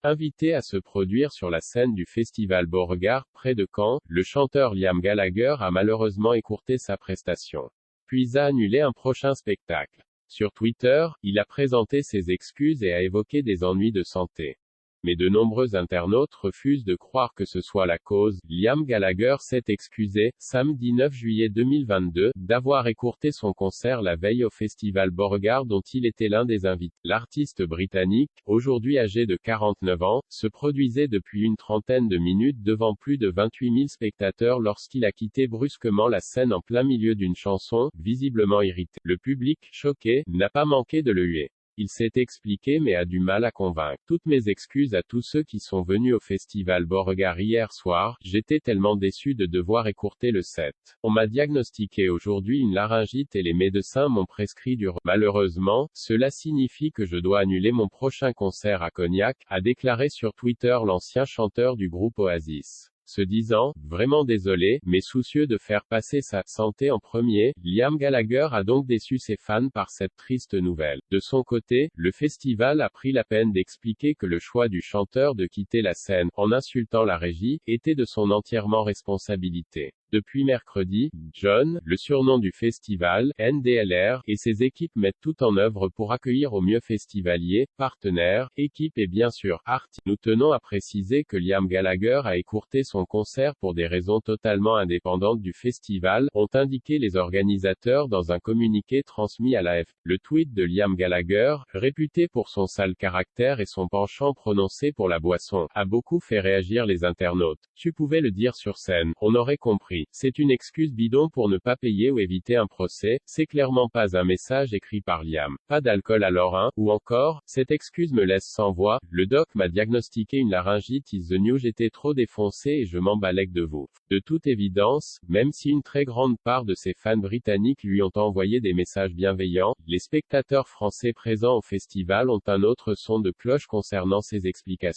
Invité à se produire sur la scène du festival Beauregard, près de Caen, le chanteur Liam Gallagher a malheureusement écourté sa prestation, puis a annulé un prochain spectacle. Sur Twitter, il a présenté ses excuses et a évoqué des ennuis de santé. Mais de nombreux internautes refusent de croire que ce soit la cause. Liam Gallagher s'est excusé, samedi 9 juillet 2022, d'avoir écourté son concert la veille au festival Beauregard dont il était l'un des invités. L'artiste britannique, aujourd'hui âgé de 49 ans, se produisait depuis une trentaine de minutes devant plus de 28 000 spectateurs lorsqu'il a quitté brusquement la scène en plein milieu d'une chanson, visiblement irrité. Le public, choqué, n'a pas manqué de le huer. Il s'est expliqué mais a du mal à convaincre. Toutes mes excuses à tous ceux qui sont venus au festival Beauregard hier soir, j'étais tellement déçu de devoir écourter le set. On m'a diagnostiqué aujourd'hui une laryngite et les médecins m'ont prescrit du repos. Malheureusement, cela signifie que je dois annuler mon prochain concert à Cognac, a déclaré sur Twitter l'ancien chanteur du groupe Oasis. Se disant « vraiment désolé », mais soucieux de faire passer sa santé en premier, Liam Gallagher a donc déçu ses fans par cette triste nouvelle. De son côté, le festival a pris la peine d'expliquer que le choix du chanteur de quitter la scène, en insultant la régie, était de son entièrement responsabilité. Depuis mercredi, John, le surnom du festival, NDLR, et ses équipes mettent tout en œuvre pour accueillir au mieux festivaliers, partenaires, équipes et bien sûr, artistes. Nous tenons à préciser que Liam Gallagher a écourté son concert pour des raisons totalement indépendantes du festival, ont indiqué les organisateurs dans un communiqué transmis à l'AFP. Le tweet de Liam Gallagher, réputé pour son sale caractère et son penchant prononcé pour la boisson, a beaucoup fait réagir les internautes. Tu pouvais le dire sur scène, on aurait compris. C'est une excuse bidon pour ne pas payer ou éviter un procès, c'est clairement pas un message écrit par Liam. Pas d'alcool alors hein, ou encore, cette excuse me laisse sans voix, le doc m'a diagnostiqué une laryngite is the new, j'étais trop défoncé et je m'emballais de vous. De toute évidence, même si une très grande part de ses fans britanniques lui ont envoyé des messages bienveillants, les spectateurs français présents au festival ont un autre son de cloche concernant ses explications.